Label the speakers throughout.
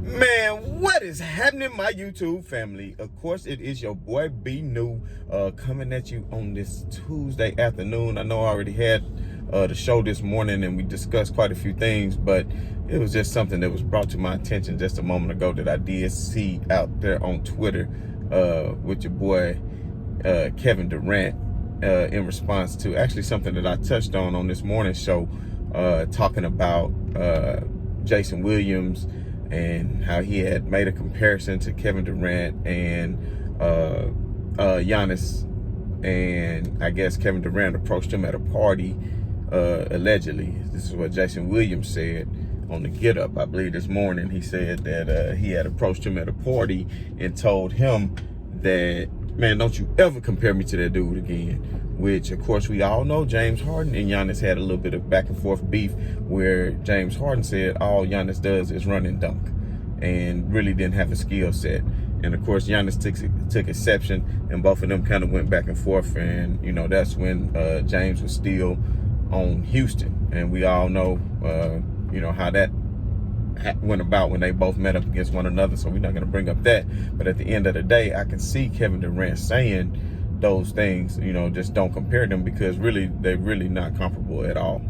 Speaker 1: Man, what is happening, my YouTube family? Of course, it is your boy B New coming at you on this Tuesday afternoon. I know I already had the show this morning and we discussed quite a few things, but it was just something that was brought to my attention just a moment ago that I did see out there on Twitter with your boy Kevin Durant in response to actually something that I touched on this morning's show, talking about Jason Williams and how he had made a comparison to Kevin Durant and Giannis. And I guess Kevin Durant approached him at a party, allegedly. This is what Jason Williams said on the Get Up, I believe, this morning. He said that he had approached him at a party and told him that, man, don't you ever compare me to that dude again. Which, of course, we all know James Harden and Giannis had a little bit of back and forth beef where James Harden said all Giannis does is run and dunk and really didn't have a skill set. And, of course, Giannis took exception, and both of them kind of went back and forth. And, you know, that's when James was still on Houston. And we all know, you know, how that went about when they both met up against one another. So we're not going to bring up that. But at the end of the day, I can see Kevin Durant saying those things, you know, just don't compare them, because really they're really not comparable at all.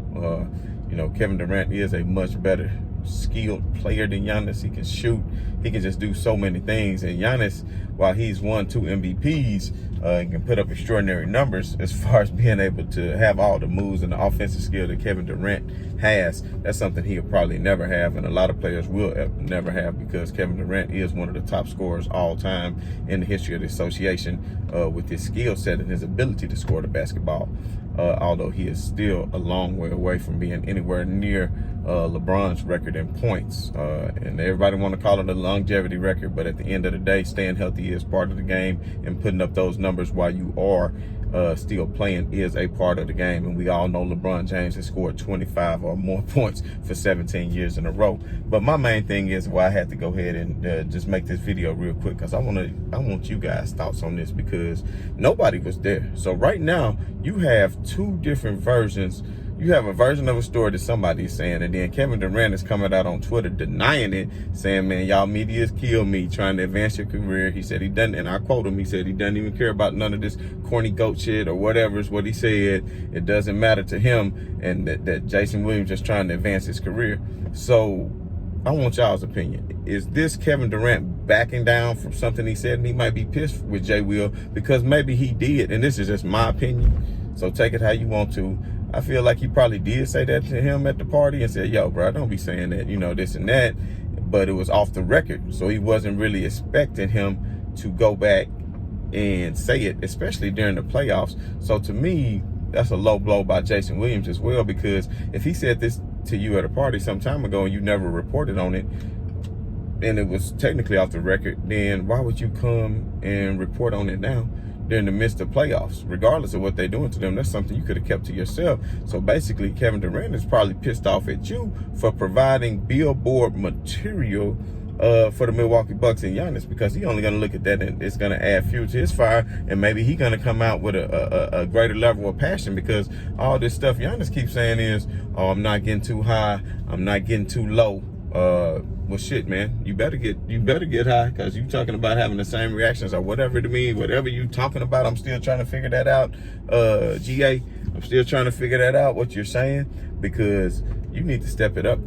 Speaker 1: You know, Kevin Durant is a much better skilled player than Giannis. He can shoot, he can just do so many things. And Giannis, while he's won 2 MVPs and can put up extraordinary numbers as far as being able to have all the moves and the offensive skill that Kevin Durant has, that's something he'll probably never have, and a lot of players will never have, because Kevin Durant is one of the top scorers all time in the history of the association with his skill set and his ability to score the basketball. Although he is still a long way away from being anywhere near LeBron's record in points. And everybody want to call it a longevity record, but at the end of the day, staying healthy is part of the game, and putting up those numbers while you are still playing is a part of the game. And we all know LeBron James has scored 25 or more points for 17 years in a row. But my main thing is why I had to go ahead and just make this video real quick, because I want you guys' thoughts on this, because nobody was there. So right now you have 2 different versions. You have a version of a story that somebody's saying, and then Kevin Durant is coming out on Twitter denying it, saying, man, y'all media's killed me trying to advance your career. He said he doesn't, and I quote him, he said he doesn't even care about none of this corny goat shit or whatever is what he said. It doesn't matter to him, and that Jason Williams just trying to advance his career. So I want y'all's opinion. Is this Kevin Durant backing down from something he said, and he might be pissed with J. Will because maybe he did, and this is just my opinion, so take it how you want to. I feel like he probably did say that to him at the party and said, yo, bro, don't be saying that, you know, this and that. But it was off the record. So he wasn't really expecting him to go back and say it, especially during the playoffs. So to me, that's a low blow by Jason Williams as well, because if he said this to you at a party some time ago and you never reported on it, and it was technically off the record, then why would you come and report on it now during the midst of playoffs? Regardless of what they're doing to them, that's something you could have kept to yourself. So basically, Kevin Durant is probably pissed off at you for providing billboard material for the Milwaukee Bucks and Giannis, because he's only going to look at that and it's going to add fuel to his fire, and maybe he's going to come out with a greater level of passion, because all this stuff Giannis keeps saying is, oh, I'm not getting too high, I'm not getting too low. Well, shit, man, you better get high, because you talking about having the same reactions or whatever to me, whatever you talking about. I'm still trying to figure that out. GA, I'm still trying to figure that out, what you're saying, because you need to step it up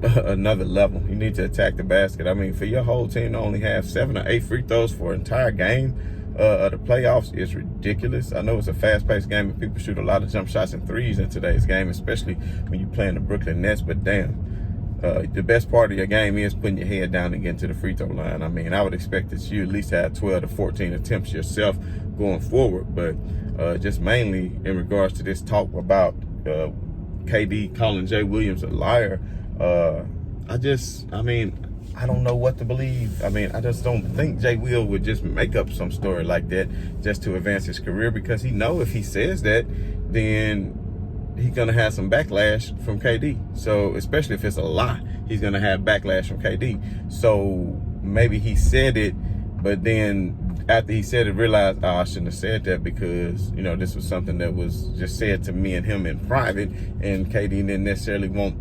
Speaker 1: another level. You need to attack the basket. I mean, for your whole team to only have 7 or 8 free throws for an entire game of the playoffs is ridiculous. I know it's a fast-paced game and people shoot a lot of jump shots and threes in today's game, especially when you're playing the Brooklyn Nets, but damn. The best part of your game is putting your head down and getting to the free throw line. I mean, I would expect that you at least have 12 to 14 attempts yourself going forward. But just mainly in regards to this talk about KD calling Jay Williams a liar, I don't know what to believe. I mean, I just don't think Jay Will would just make up some story like that just to advance his career, because he know if he says that, then he's going to have some backlash from KD. So especially if it's a lie, he's going to have backlash from KD. So maybe he said it, but then after he said it, realized, oh, I shouldn't have said that, because, you know, this was something that was just said to me and him in private, and KD didn't necessarily want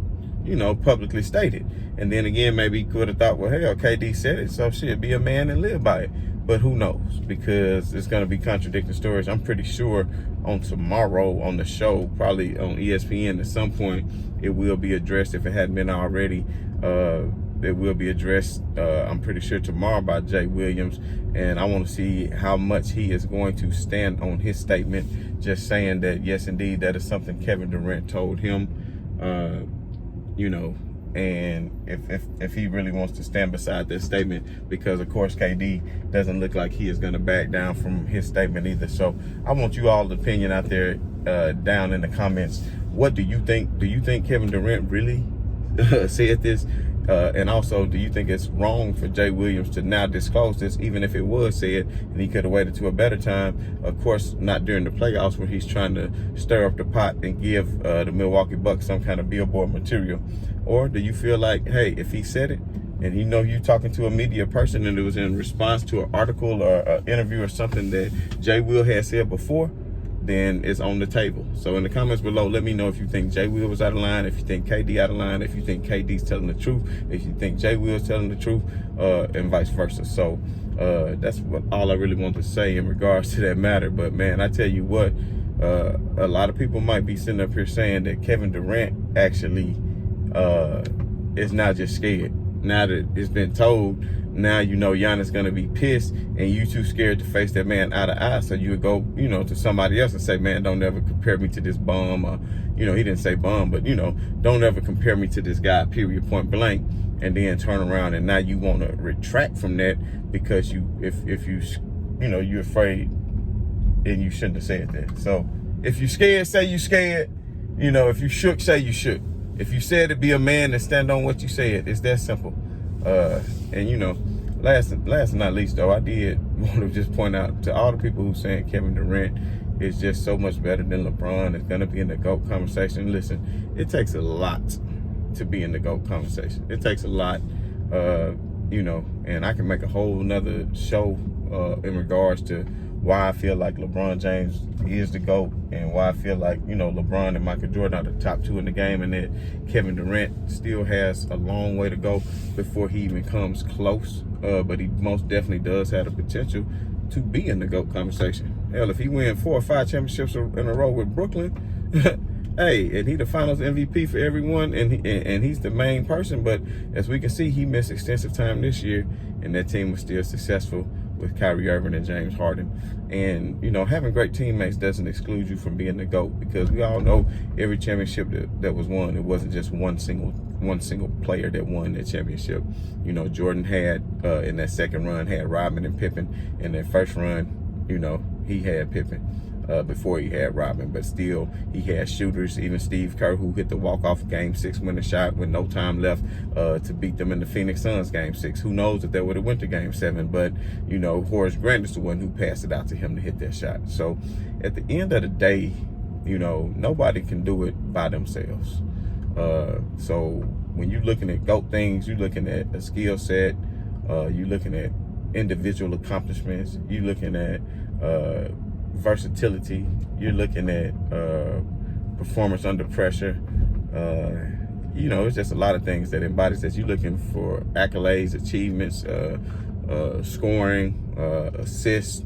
Speaker 1: publicly stated. And then again, maybe he could have thought, well, hell, KD said it, so shit, be a man and live by it. But who knows? Because it's going to be contradicting stories. I'm pretty sure on tomorrow on the show, probably on ESPN at some point, it will be addressed. If it hadn't been already, it will be addressed, I'm pretty sure tomorrow, by Jay Williams. And I want to see how much he is going to stand on his statement, just saying that, yes, indeed, that is something Kevin Durant told him, and if he really wants to stand beside this statement, because of course KD doesn't look like he is going to back down from his statement either. So I want you all's opinion out there down in the comments. What do you think? Do you think Kevin Durant really said this? And also, do you think it's wrong for Jay Williams to now disclose this, even if it was said and he could have waited to a better time? Of course, not during the playoffs where he's trying to stir up the pot and give the Milwaukee Bucks some kind of billboard material. Or do you feel like, hey, if he said it and you talking to a media person and it was in response to an article or an interview or something that Jay Will had said before, then it's on the table. So in the comments below, let me know if you think Jay Will was out of line, if you think KD out of line, if you think KD's telling the truth, if you think Jay Will's telling the truth, and vice versa. So that's all I really want to say in regards to that matter. But man, I tell you what, a lot of people might be sitting up here saying that Kevin Durant actually is not just scared. Now that it's been told, now Giannis gonna be pissed, and you too scared to face that man eye to eye. So you would go, to somebody else and say, man, don't ever compare me to this bum. Or, he didn't say bum, but don't ever compare me to this guy, period, point blank. And then turn around and now you want to retract from that because you're afraid and you shouldn't have said that. So if you scared, say you scared. If you shook, say you shook. If you said to be a man and stand on what you said, it's that simple. And last and not least though, I did want to just point out to all the people who saying Kevin Durant is just so much better than LeBron, is gonna be in the GOAT conversation. Listen, it takes a lot to be in the GOAT conversation. It takes a lot, and I can make a whole nother show in regards to why I feel like LeBron James is the GOAT, and why I feel like, LeBron and Michael Jordan are the top two in the game, and that Kevin Durant still has a long way to go before he even comes close. But he most definitely does have the potential to be in the GOAT conversation. Hell, if he wins 4 or 5 championships in a row with Brooklyn, hey, and he the finals MVP for everyone, and he's the main person. But as we can see, he missed extensive time this year, and that team was still successful with Kyrie Irving and James Harden. And having great teammates doesn't exclude you from being the GOAT, because we all know every championship that was won, it wasn't just one single player that won that championship. Jordan had in that second run had Rodman and Pippen. In that first run, he had Pippen before he had Rodman, but still he had shooters. Even Steve Kerr, who hit the walk-off Game 6 winning shot with no time left to beat them in the Phoenix Suns Game 6. Who knows if they would have went to Game 7, but Horace Grant is the one who passed it out to him to hit that shot. So at the end of the day, nobody can do it by themselves. So when you're looking at GOAT things, you're looking at a skill set, you're looking at individual accomplishments, you're looking at versatility, you're looking at performance under pressure. It's just a lot of things that embodies that. You're looking for accolades, achievements, scoring, assists,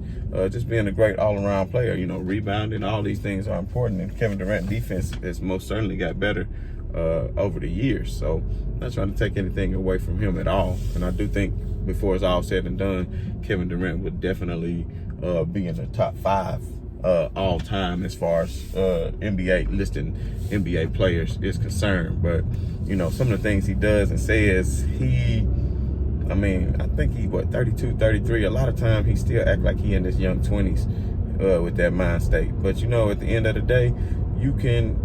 Speaker 1: just being a great all-around player. Rebounding, all these things are important. And Kevin Durant defense has most certainly got better over the years. So I'm not trying to take anything away from him at all. And I do think before it's all said and done, Kevin Durant would definitely be in the top 5 all time as far as listing NBA players is concerned. But some of the things he does and says, I think he 32, 33. A lot of times he still act like he in his young 20s with that mind state. But at the end of the day, you can,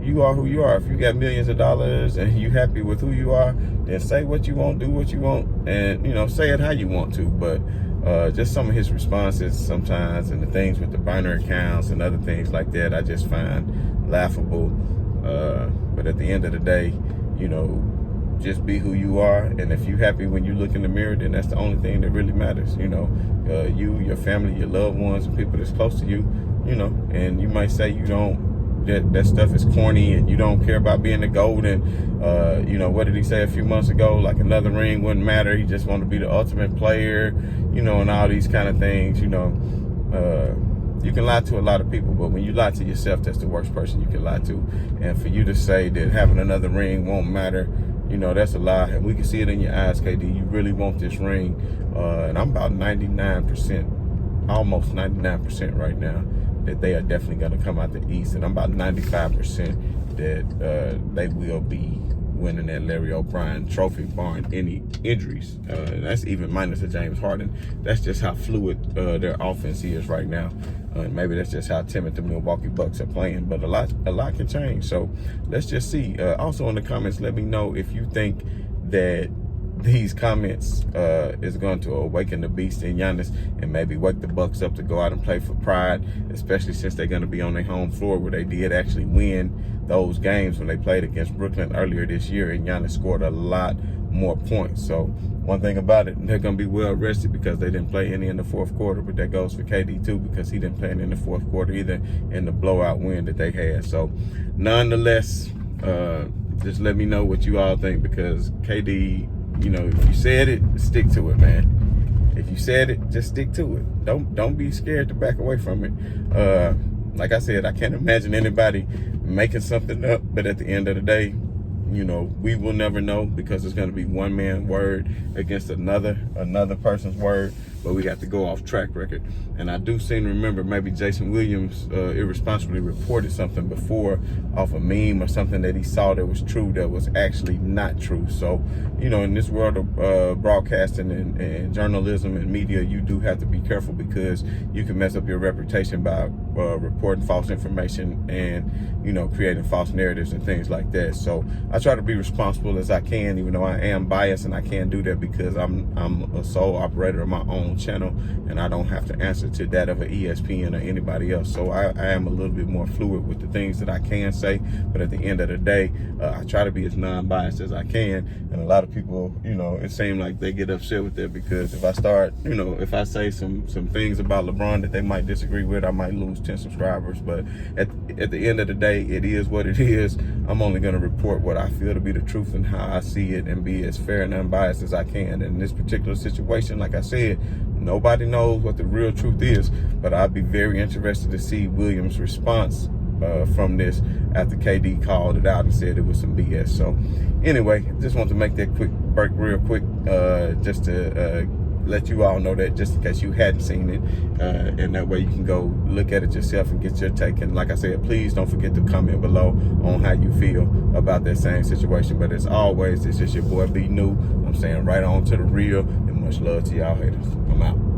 Speaker 1: you are who you are. If you got millions of dollars and you happy with who you are, then say what you want, do what you want, and say it how you want to. But just some of his responses sometimes, and the things with the burner accounts and other things like that, I just find laughable. But at the end of the day, just be who you are. And if you're happy when you look in the mirror, then that's the only thing that really matters. You, your family, your loved ones, and people that's close to you, and you might say you don't that stuff is corny and you don't care about being the GOAT. And what did he say a few months ago? Like another ring wouldn't matter. He just wanted to be the ultimate player, and all these kind of things. You can lie to a lot of people, but when you lie to yourself, that's the worst person you can lie to. And for you to say that having another ring won't matter, that's a lie. And we can see it in your eyes, KD. You really want this ring. And I'm about 99%, almost 99% right now, that they are definitely going to come out the East. And I'm about 95% that they will be winning that Larry O'Brien trophy, barring any injuries. That's even minus the James Harden. That's just how fluid their offense is right now. Maybe that's just how timid the Milwaukee Bucks are playing, but a lot can change. So let's just see. Also in the comments, let me know if you think that these comments is going to awaken the beast in Giannis and maybe wake the Bucks up to go out and play for pride, especially since they're going to be on their home floor, where they did actually win those games when they played against Brooklyn earlier this year, and Giannis scored a lot more points. So one thing about it, they're going to be well rested because they didn't play any in the fourth quarter, but that goes for KD too, because he didn't play any in the fourth quarter either in the blowout win that they had. So nonetheless, just let me know what you all think, because KD, if you said it, stick to it, man. If you said it, just stick to it. Don't be scared to back away from it. Like I said, I can't imagine anybody making something up, but at the end of the day, we will never know, because it's going to be one man's word against another person's word. But we have to go off track record. And I do seem to remember maybe Jason Williams irresponsibly reported something before off a meme or something that he saw that was true that was actually not true. So, in this world of broadcasting and journalism and media, you do have to be careful, because you can mess up your reputation by reporting false information and, creating false narratives and things like that. So I try to be responsible as I can, even though I am biased, and I can't do that because I'm a sole operator of my own channel, and I don't have to answer to that of an ESPN or anybody else. So I am a little bit more fluid with the things that I can say, but at the end of the day, I try to be as non-biased as I can. And a lot of people, it seems like they get upset with that, because if I start, if I say some things about LeBron that they might disagree with, I might lose 10 subscribers. But at the end of the day, it is what it is. I'm only going to report what I feel to be the truth and how I see it, and be as fair and unbiased as I can. In this particular situation, like I said, nobody knows what the real truth is, but I'd be very interested to see Williams' response from this after KD called it out and said it was some BS. So anyway, just want to make that quick break real quick, just to let you all know that, just in case you hadn't seen it, and that way you can go look at it yourself and get your take. And like I said, please don't forget to comment below on how you feel about that same situation. But as always, it's just your boy B New. I'm saying right on to the real, and much love to y'all haters. I'm out.